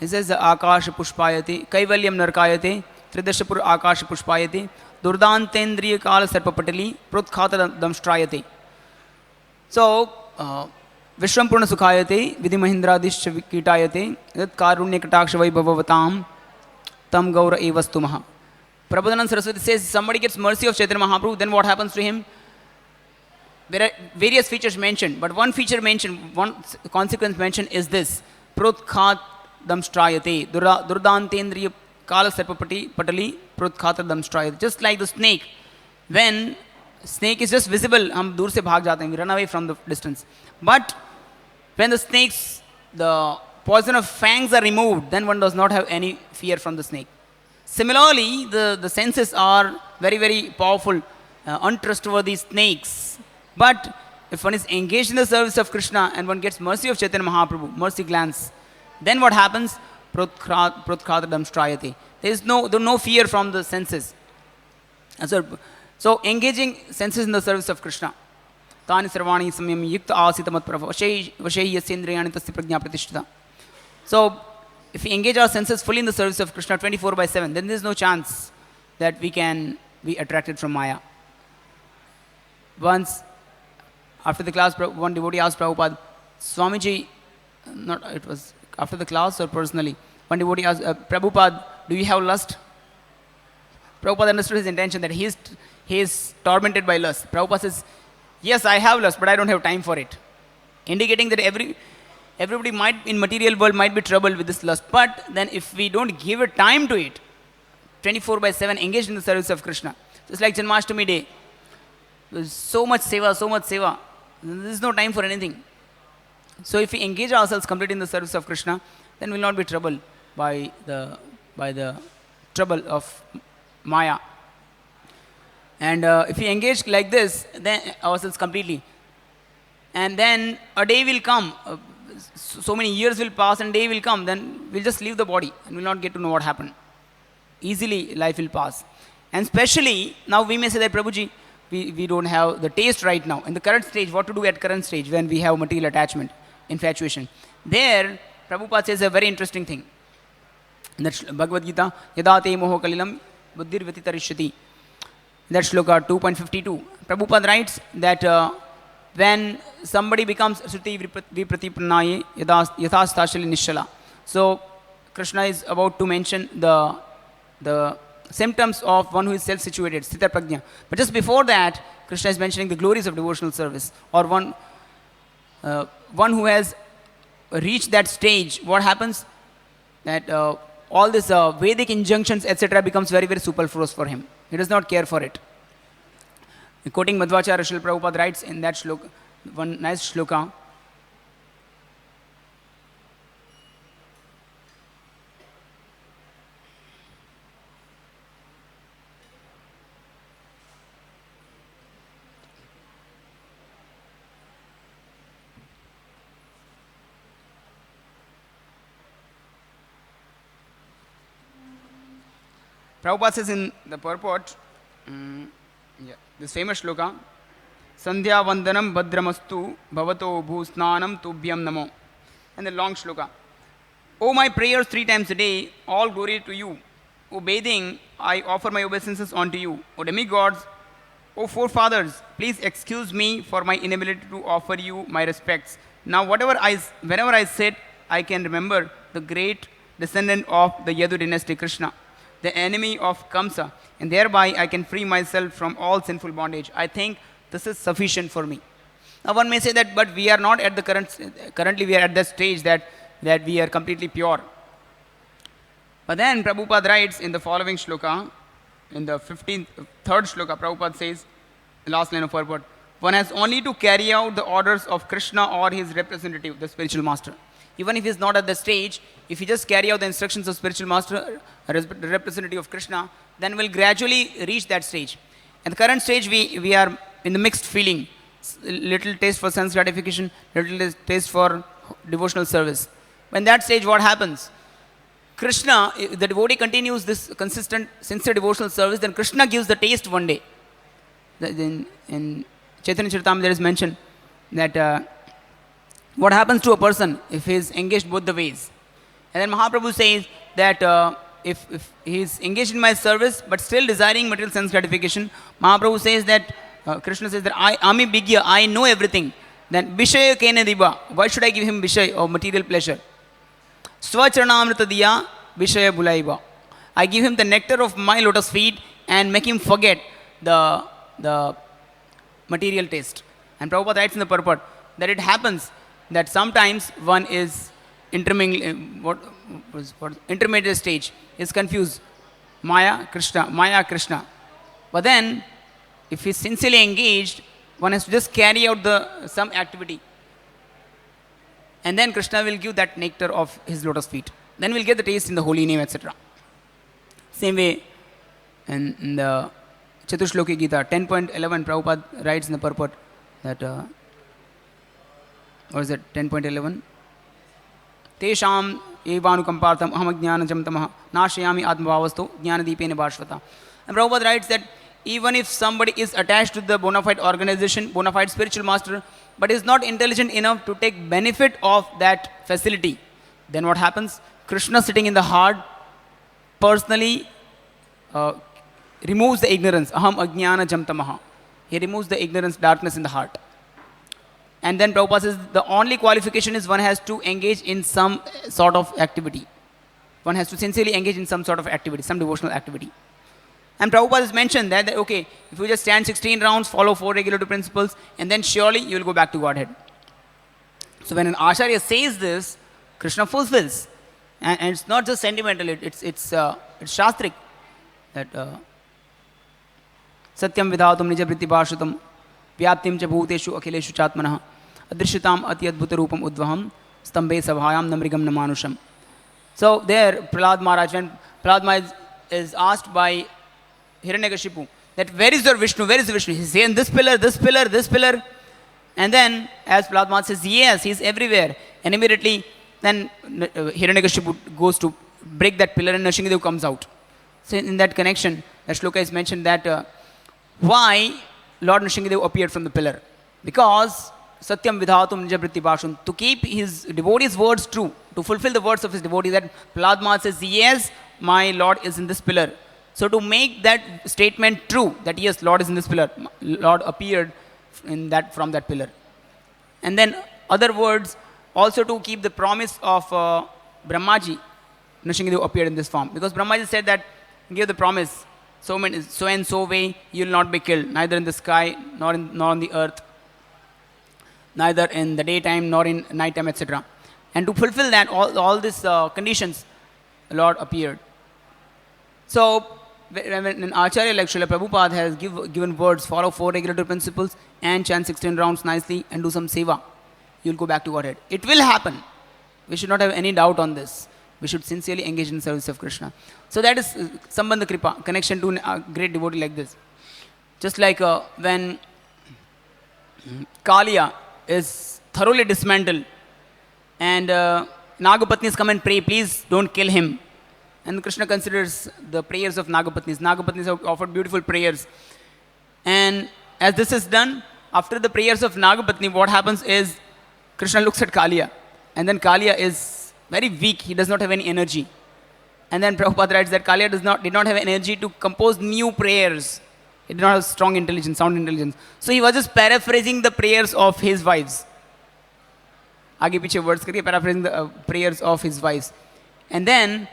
He says, Akash Pushpayate, Kaivalyam Narkayate, Tridashapur Akash Pushpayate, Durdantendriya Kala Sarpapatali, Prutkhata Damstrayate. So, Vishwampurna Sukhayate, Vidhi Mahindradish Kitayate, Yat Karunya Katakshvai Bhagavatam, Tam Gaur Evastumaha. Prabhupada Saraswati says, somebody gets mercy of Chaitanya Mahaprabhu, then what happens to him? There are various features mentioned, but one feature mentioned, one consequence mentioned is this: Prutkhat damstrayate, Durdantendriya Kala Sarpapati Patali, Prutkhata damstrayate. Just like the snake, when snake is just visible, hum dur se bhag jate hain, we run away from the distance. But when the snakes, the poison of fangs are removed, then one does not have any fear from the snake. Similarly, the senses are very, very powerful, untrustworthy snakes. But if one is engaged in the service of Krishna and one gets mercy of Chaitanya Mahaprabhu, mercy glance, then what happens? Prutkhadadam strayate. There is no fear from the senses. So engaging senses in the service of Krishna. Tani sarvani samyam yukta asita matprava vashehi yasyendriyani tasya prajna pratishtita. So if we engage our senses fully in the service of Krishna 24/7, then there is no chance that we can be attracted from Maya. Once, after the class, one devotee asked Prabhupada, Swamiji, it was after the class or personally, one devotee asked, Prabhupada, do you have lust? Prabhupada understood his intention that he is tormented by lust. Prabhupada says, yes, I have lust, but I don't have time for it. Indicating that everybody might, in material world, might be troubled with this lust. But then if we don't give a time to it, 24/7 engaged in the service of Krishna, just like Janmashtami day, there's so much seva, there is no time for anything. So if we engage ourselves completely in the service of Krishna, then we will not be troubled by the trouble of Maya. And if we engage like this, then ourselves completely, and then a day will come, so many years will pass and day will come, then we'll just leave the body and we'll not get to know what happened. Easily life will pass. And especially, now we may say that, Prabhuji, we don't have the taste right now. In the current stage, what to do at current stage when we have material attachment, infatuation. There, Prabhupada says a very interesting thing. In that Bhagavad-gita, Yada te moho kalilam buddhir vyatitarishati. That shloka 2.52. Prabhupada writes that when somebody becomes Sruti Vipratipranaye Yathastashali Nishala. So, Krishna is about to mention the symptoms of one who is self-situated, Sthita Prajna. But just before that, Krishna is mentioning the glories of devotional service, or one who has reached that stage. What happens? That all these Vedic injunctions, etc., becomes very, very superfluous for him. He does not care for it. Quoting Madhvacharya, Srila Prabhupada writes in that shloka, one nice shloka, Prabhupada says in the purport, this famous shloka, Sandhya Vandanam Bhadramastu Bhavato Bhusnanam Tubhyam Namo. And the long shloka. O my prayers 3 times a day, all glory to you. O bathing, I offer my obeisances unto you. O demigods, O forefathers, please excuse me for my inability to offer you my respects. Now whenever I sit, I can remember the great descendant of the Yadu dynasty, Krishna, the enemy of Kamsa, and thereby I can free myself from all sinful bondage. I think this is sufficient for me. Now one may say that, but we are not at the currently we are at that stage that we are completely pure. But then Prabhupada writes in the following shloka, in the 3rd shloka, Prabhupada says, the last line of purport, one has only to carry out the orders of Krishna or his representative, the spiritual master. Even if he is not at the stage, if he just carry out the instructions of spiritual master, the representative of Krishna, then we'll gradually reach that stage. At the current stage, we are in the mixed feeling. little taste for sense gratification, little taste for devotional service. When that stage, what happens? Krishna, if the devotee continues this consistent, sincere devotional service, then Krishna gives the taste one day. In Chaitanya Charitamrita there is mentioned that what happens to a person if he is engaged both the ways. And then Mahaprabhu says that if he is engaged in my service but still desiring material sense gratification, Mahaprabhu says that, Krishna says that Ami Bigya, I know everything. Then Vishaya Kena Diba, why should I give him Vishaya or material pleasure? Swacharnamrita Diya Vishaya Bulaiba. I give him the nectar of my lotus feet and make him forget the material taste. And Prabhupada writes in the purport that it happens that sometimes one is intermediate stage, is confused. Maya, Krishna. But then, if he is sincerely engaged, one has to just carry out some activity. And then Krishna will give that nectar of his lotus feet. Then we'll get the taste in the holy name, etc. Same way, in the Chatushloki Gita, 10.11, Prabhupada writes in the purport that, what is it, 10.11? Tesham evanukampartham aham jnanajam tamah nashayami atmabhavasto jnanadipena bhashvata. And Prabhupada writes that even if somebody is attached to the bona fide organization, bona fide spiritual master, but is not intelligent enough to take benefit of that facility, then what happens? Krishna sitting in the heart personally removes the ignorance. Aham ajnana jam tamaha. He removes the ignorance, darkness in the heart. And then Prabhupada says the only qualification is one has to engage in some sort of activity. One has to sincerely engage in some sort of activity, some devotional activity. And Prabhupada has mentioned that okay, if you just stand 16 rounds, follow 4 regulative principles, and then surely you will go back to Godhead. So when an Acharya says this, Krishna fulfills. And it's not just sentimental, it's shastric. That Satyam vidhatum nija vritti bhashutam vyaptim cha bhuteshu akhileshu chatmanah adrishitam ati adbhuta rupam udvaham stambhe sabhayam namrigam namanusham. So there, Prahlad Maharaj, when Prahlad Maharaj is asked by Hiranyakashipu that where is your Vishnu, where is the Vishnu? He's saying this pillar, this pillar, this pillar. And then as Prahlad Maharaj says, yes, he's everywhere. And immediately then Hiranyakashipu goes to break that pillar and Nrsimhadev comes out. So in that connection, the shloka is mentioned that why Lord Nrsimhadev appeared from the pillar. Because Satyam Vidhatum Nijavritti Bhashun, to keep his devotees' words true, to fulfill the words of his devotee, that Prahlad Maharaj says, yes, my Lord is in this pillar. So to make that statement true, that yes, Lord is in this pillar, Lord appeared in that, from that pillar. And then other words, also to keep the promise of Brahmaji, Nrsimhadev appeared in this form. Because Brahmaji said that, give the promise, so and so way you will not be killed, neither in the sky, nor on the earth, neither in the daytime, nor in nighttime, etc. And to fulfill that, all these conditions, the Lord appeared. So, when an Acharya like Srila Prabhupada has given words, follow 4 regulative principles, and chant 16 rounds nicely, and do some seva, you will go back to Godhead. It will happen. We should not have any doubt on this. We should sincerely engage in service of Krishna. So that is Sambandha Kripa, connection to a great devotee like this. Just like when Kaliya is thoroughly dismantled, and Nagapatnis come and pray, please don't kill him. And Krishna considers the prayers of Nagapatnis. Nagapatnis have offered beautiful prayers. And as this is done, after the prayers of Nagapatni, what happens is Krishna looks at Kaliya. And then Kaliya is very weak. He does not have any energy. And then Prabhupada writes that Kaliya did not have energy to compose new prayers. He did not have strong intelligence, sound intelligence. So he was just paraphrasing the prayers of his wives. Aage piche words karke paraphrasing the prayers of his wives. And then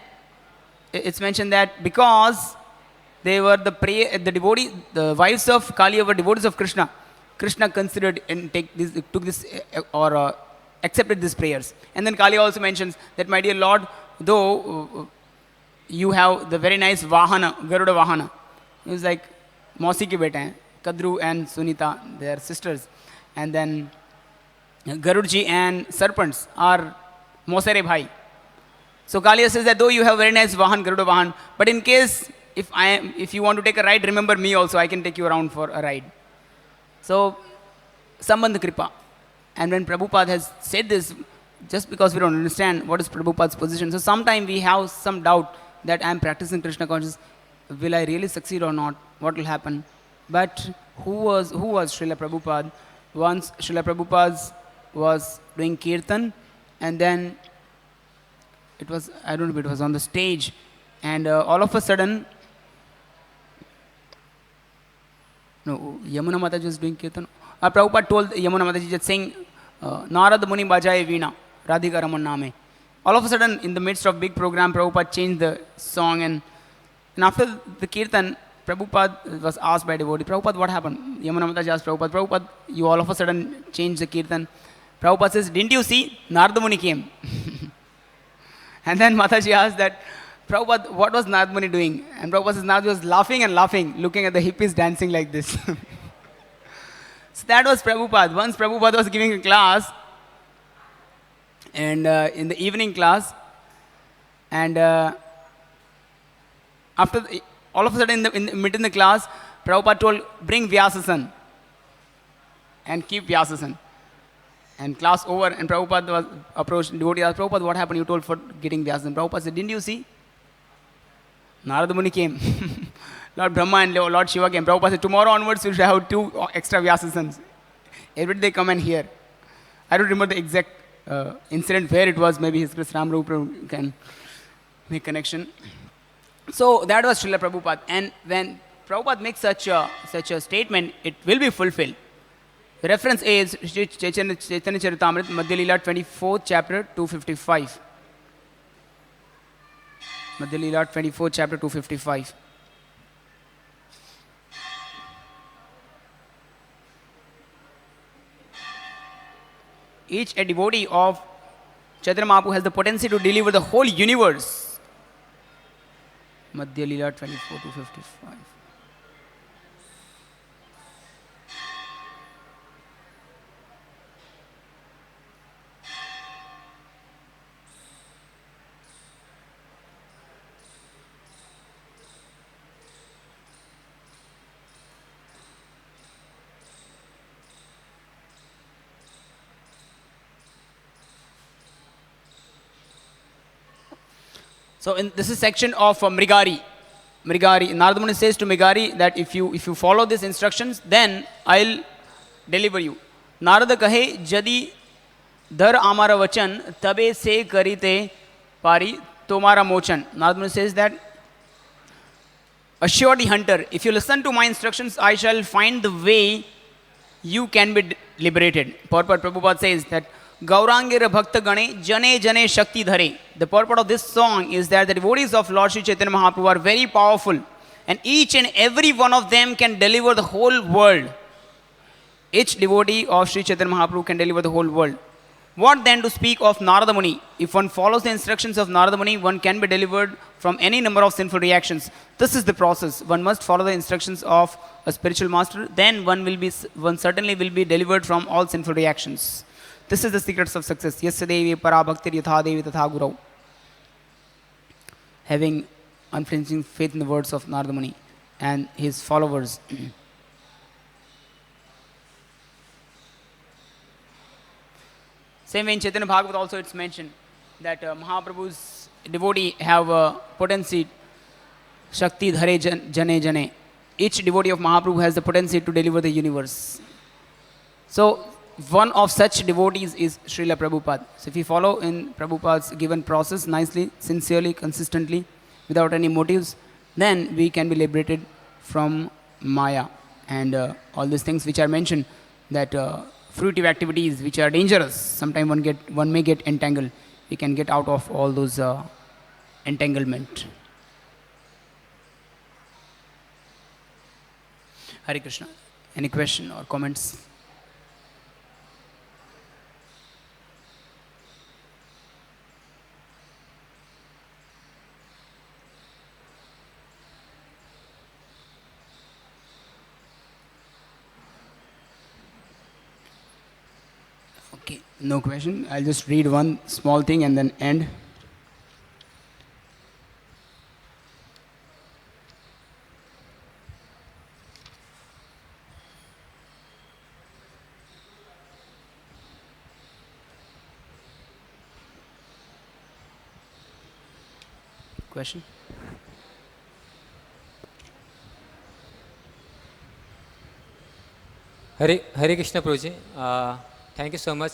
it's mentioned that because they were the wives of Kaliya were devotees of Krishna, Krishna considered and accepted these prayers. And then Kaliya also mentions that, my dear Lord, though you have the very nice Vahana, Garuda Vahana. It was like Mausi ke bete hain, Kadru and Sunita, they are sisters. And then Garudji and Sarpants are Mosere Bhai. So Kaliya says that though you have very nice Vahan, Garuda Vahan, but in case if you want to take a ride, remember me also, I can take you around for a ride. So Sambandha Kripa. And when Prabhupada has said this, just because we don't understand what is Prabhupada's position, so sometimes we have some doubt that I am practicing Krishna consciousness, will I really succeed or not? What will happen? But who was Srila Prabhupada? Once Srila Prabhupada was doing kirtan, and then it was, I don't know, it was on the stage, and all of a sudden, no, Yamuna Mataji was doing kirtan. Prabhupada told Yamuna Mataji just saying, Narad Muni Bajaye Veena, Radhika Raman Name. All of a sudden, in the midst of big program, Prabhupada changed the song, and after the kirtan, Prabhupada was asked by devotee, Prabhupada, what happened? Yamuna Mataji asked Prabhupada, Prabhupada, you all of a sudden changed the kirtan. Prabhupada says, didn't you see? Narada Muni came. And then Mataji asked that, Prabhupada, what was Narada Muni doing? And Prabhupada says, Narada was laughing and laughing, looking at the hippies dancing like this. So that was Prabhupada. Once Prabhupada was giving a class, and in the evening class, and all of a sudden in the class, Prabhupada told, bring Vyasasan and keep Vyasasan. And class over, and Prabhupada was approached, devotee asked, Prabhupada, what happened? You told for getting Vyasasan. Prabhupada said, didn't you see? Narada Muni came. Lord Brahma and Lord Shiva came. Prabhupada said, tomorrow onwards you should have 2 extra Vyasasans. Every day they come and hear. I don't remember the exact incident where it was. Maybe his Ram Rupa can make connection. So that was Srila Prabhupada. And when Prabhupada makes such a statement, it will be fulfilled. The reference is Chaitanya Charitamrita, Madhya Leela, 24th chapter, 255. Madhya Leela, 24th chapter, 255. Each a devotee of Chaitanya Mahaprabhu has the potency to deliver the whole universe. Madhya Leela 24 to 55. So this is section of Mrigari. Narada Muni says to Mrigari that if you follow these instructions, then I'll deliver you. Narada kahe jadi dhar amara vachan tabe se karite pari tomara mochan. Narada Muni says that, assure the hunter, if you listen to my instructions, I shall find the way you can be liberated. Purport Prabhupada says that Gaurangir Bhakta Gane Jane Jane Shakti Dhare. The purport of this song is that the devotees of Lord Sri Chaitanya Mahaprabhu are very powerful, and each and every one of them can deliver the whole world. Each devotee of Sri Chaitanya Mahaprabhu can deliver the whole world. What then to speak of Narada Muni? If one follows the instructions of Narada Muni, one can be delivered from any number of sinful reactions. This is the process. One must follow the instructions of a spiritual master, then one certainly will be delivered from all sinful reactions. This is the secrets of success. Yasadevi parabhaktir yatha devi tatha gurau. Having unflinching faith in the words of Narada Muni and his followers. Same way in Chaitanya Bhagavat also it's mentioned that Mahaprabhu's devotee have a potency, Shakti Dhare Jane Jane. Each devotee of Mahaprabhu has the potency to deliver the universe. So one of such devotees is Srila Prabhupada. So if we follow in Prabhupada's given process nicely, sincerely, consistently, without any motives, then we can be liberated from Maya and all these things which are mentioned, that fruitive activities which are dangerous. Sometimes one may get entangled. We can get out of all those entanglement. Hare Krishna. Any question or comments? Okay, no question. I'll just read one small thing and then end. question. Hare Krishna Prabhuji, thank you so much.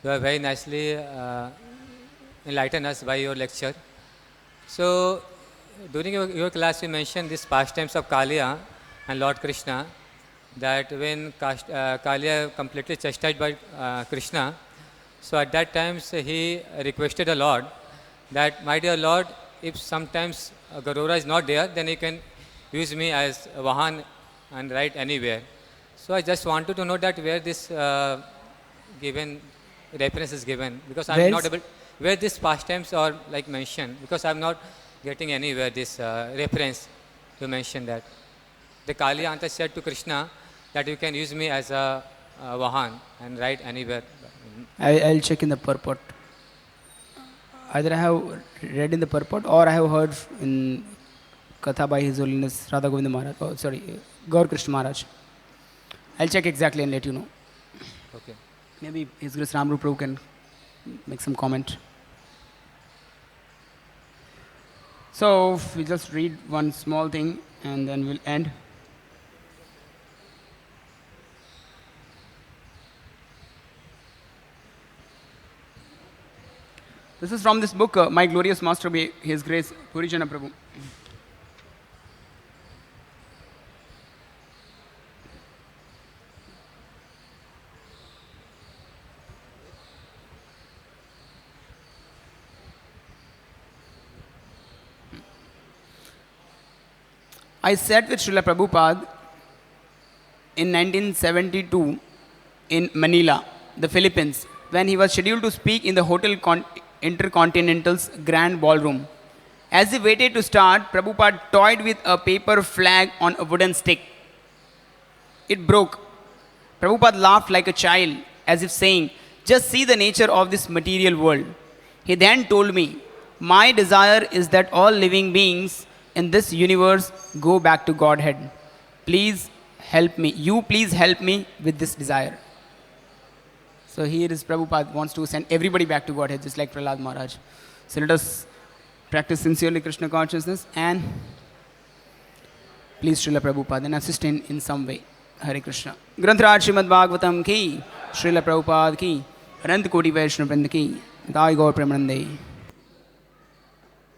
You have very nicely enlightened us by your lecture. So, during your class, you mentioned these pastimes of Kaliya and Lord Krishna, that when Kaliya completely chastised by Krishna, so at that time he requested the Lord that, my dear Lord, if sometimes Gaurura is not there, then you can use me as a Vahan and ride anywhere. So I just wanted to know that where this given reference is given, because I am not able, where these pastimes are like mentioned, because I am not getting anywhere this reference to mention that. The Kaliyanta said to Krishna that you can use me as a Vahan and ride anywhere. I'll check in the purport. Either I have read in the purport or I have heard in Katha by His Holiness Radha Govinda Maharaj. Oh, sorry, Gaur Krishna Maharaj. I'll check exactly and let you know. Okay. Maybe His Grace Ramru Prabhu can make some comment. So we just read one small thing and then we'll end. This is from this book, My Glorious Master by His Grace Purijana Prabhu. I sat with Srila Prabhupada in 1972 in Manila, the Philippines, when he was scheduled to speak in the Hotel Intercontinental's Grand Ballroom. As he waited to start, Prabhupada toyed with a paper flag on a wooden stick. It broke. Prabhupada laughed like a child, as if saying, "Just see the nature of this material world." He then told me, "My desire is that all living beings in this universe go back to Godhead. Please help me. You please help me with this desire." So here is Prabhupada wants to send everybody back to Godhead, just like Prahlad Maharaj. So let us practice sincerely Krishna consciousness and please Srila Prabhupada and assist in some way. Hare Krishna. Granth-raj Srimad Bhagavatam ki, Srila Prabhupada ki, Anant Koti Vaishnava Vrinda ki, Gaur Premanande.